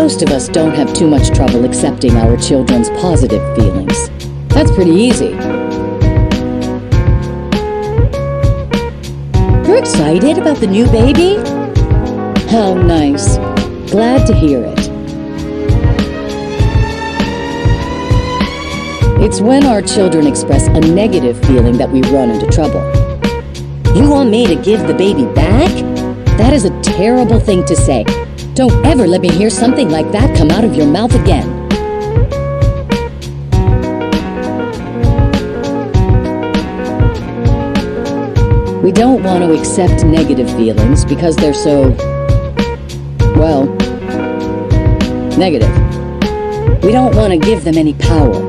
Most of us don't have too much trouble accepting our children's positive feelings. That's pretty easy. You're excited about the new baby? How nice. Glad to hear it. It's when our children express a negative feeling that we run into trouble. You want me to give the baby back? That is a terrible thing to say. Don't ever let me hear something like that come out of your mouth again. We don't want to accept negative feelings because they're so, well, negative. We don't want to give them any power.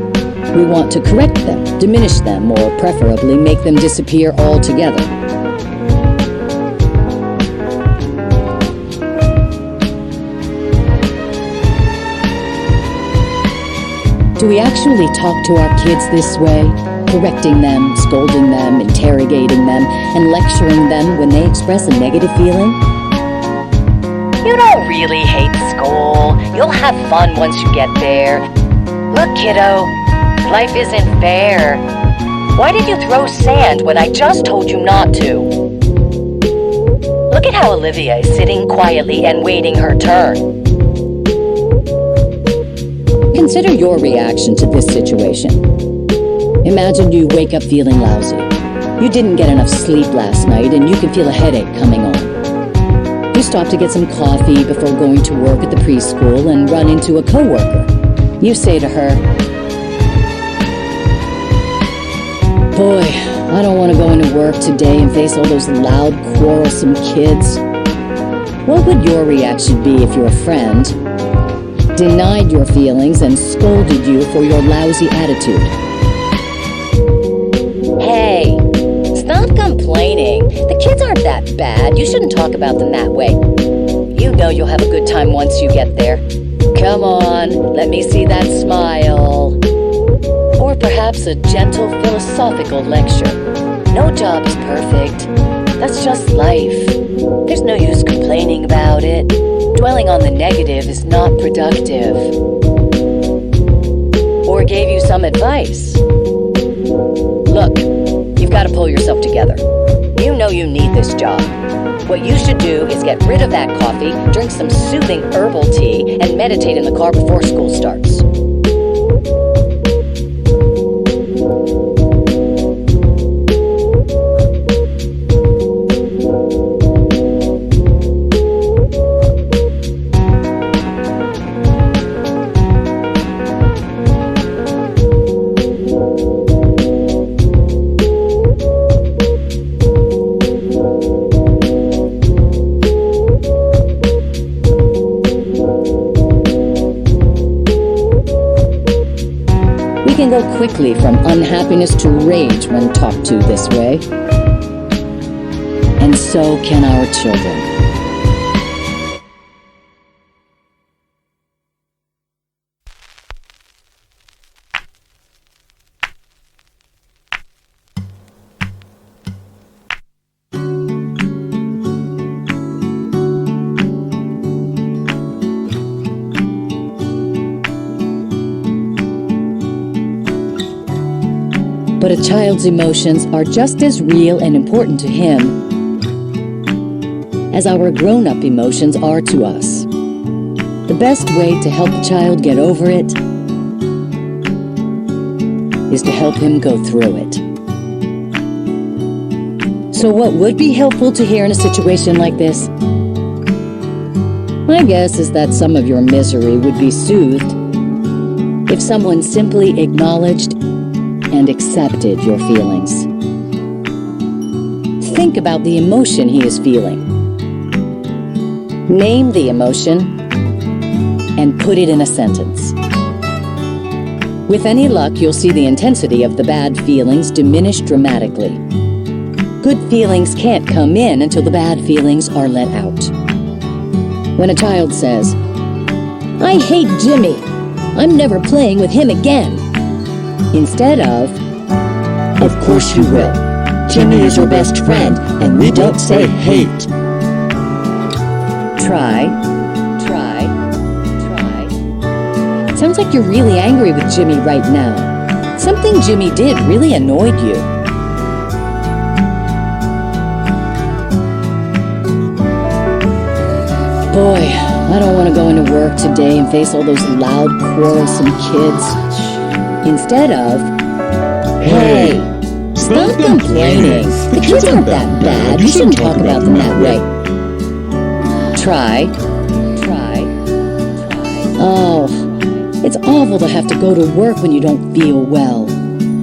We want to correct them, diminish them, or preferably make them disappear altogether. Do we actually talk to our kids this way? Correcting them, scolding them, interrogating them, and lecturing them when they express a negative feeling? You don't really hate school. You'll have fun once you get there. Look, kiddo, life isn't fair. Why did you throw sand when I just told you not to? Look at how Olivia is sitting quietly and waiting her turn. Consider your reaction to this situation. Imagine you wake up feeling lousy. You didn't get enough sleep last night and you can feel a headache coming on. You stop to get some coffee before going to work at the preschool and run into a coworker. You say to her, "Boy, I don't want to go into work today and face all those loud, quarrelsome kids." What would your reaction be if your friend denied your feelings and scolded you for your lousy attitude? Hey, stop complaining. The kids aren't that bad. You shouldn't talk about them that way. You know you'll have a good time once you get there. Come on, let me see that smile. Or perhaps a gentle philosophical lecture. No job is perfect. That's just life. There's no use complaining about it. Dwelling on the negative is not productive. Or gave you some advice. Look, you've got to pull yourself together. You know you need this job. What you should do is get rid of that coffee, drink some soothing herbal tea, and meditate in the car before school starts. We can go quickly from unhappiness to rage when talked to this way. And so can our children. But a child's emotions are just as real and important to him as our grown-up emotions are to us. The best way to help a child get over it is to help him go through it. So what would be helpful to hear in a situation like this? My guess is that some of your misery would be soothed if someone simply acknowledged and accepted your feelings. Think about the emotion he is feeling. Name the emotion and put it in a sentence. With any luck, you'll see the intensity of the bad feelings diminish dramatically. Good feelings can't come in until the bad feelings are let out. When a child says, "I hate Jimmy. I'm never playing with him again," instead of course you will. Jimmy is your best friend, and we don't say hate." Try Sounds like you're really angry with Jimmy right now. Something Jimmy did really annoyed you. Boy, I don't want to go into work today and face all those loud, quarrelsome kids. Instead of, hey, stop complaining. The kids aren't that bad. You shouldn't talk about them that way. Try. Oh, it's awful to have to go to work when you don't feel well,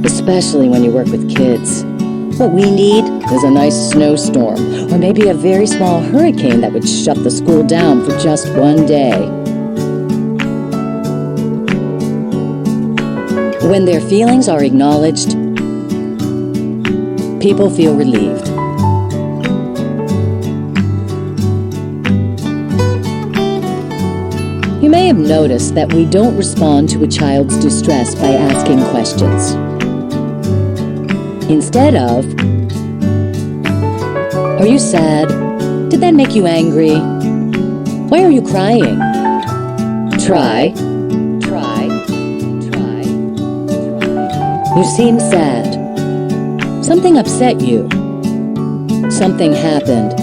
especially when you work with kids. What we need is a nice snowstorm, or maybe a very small hurricane that would shut the school down for just one day. When their feelings are acknowledged, people feel relieved. You may have noticed that we don't respond to a child's distress by asking questions. Instead of, are you sad? Did that make you angry? Why are you crying? Try. You seem sad. Something upset you. Something happened.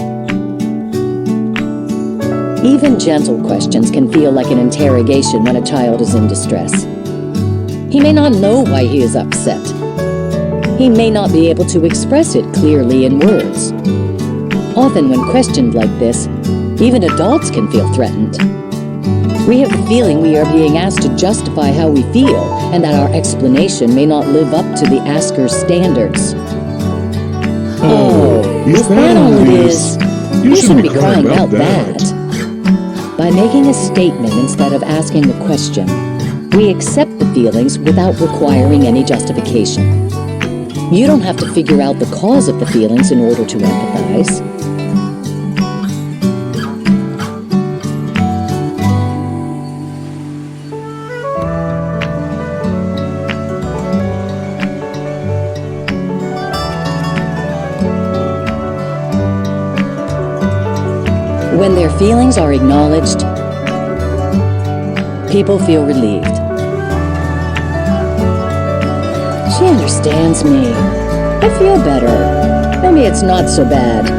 Even gentle questions can feel like an interrogation when a child is in distress. He may not know why he is upset. He may not be able to express it clearly in words. Often when questioned like this, even adults can feel threatened. We have the feeling we are being asked to justify how we feel, and that our explanation may not live up to the asker's standards. Oh, is that all it is? You shouldn't be crying about that. By making a statement instead of asking a question, we accept the feelings without requiring any justification. You don't have to figure out the cause of the feelings in order to empathize. When their feelings are acknowledged, people feel relieved. She understands me. I feel better. Maybe it's not so bad.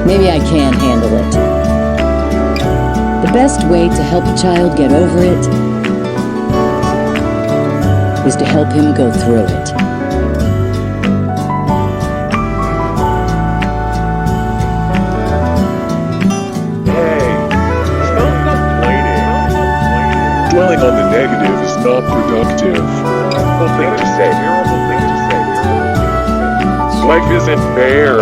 Maybe I can handle it. The best way to help a child get over it is to help him go through it. Dwelling on the negative is not productive. Terrible thing to say. Life isn't fair.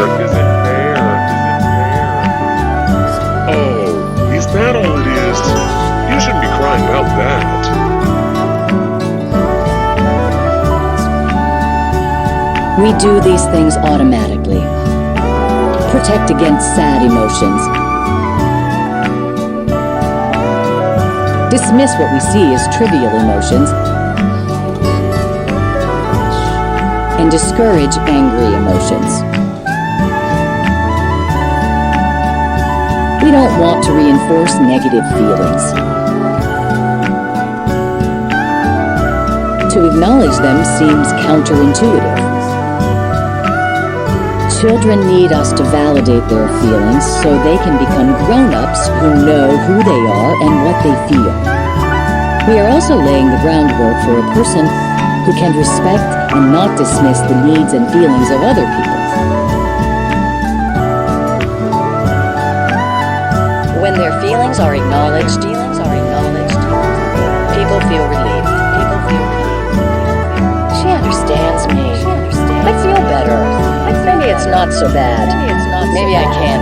Oh, is that all it is? You shouldn't be crying about that. We do these things automatically. Protect against sad emotions. Dismiss what we see as trivial emotions, and discourage angry emotions. We don't want to reinforce negative feelings. To acknowledge them seems counterintuitive. Children need us to validate their feelings so they can become grown-ups who know who they are and what they feel. We are also laying the groundwork for a person who can respect and not dismiss the needs and feelings of other people. When their feelings are acknowledged, people feel relieved. She understands me. I feel better. Maybe it's not so bad. Maybe I can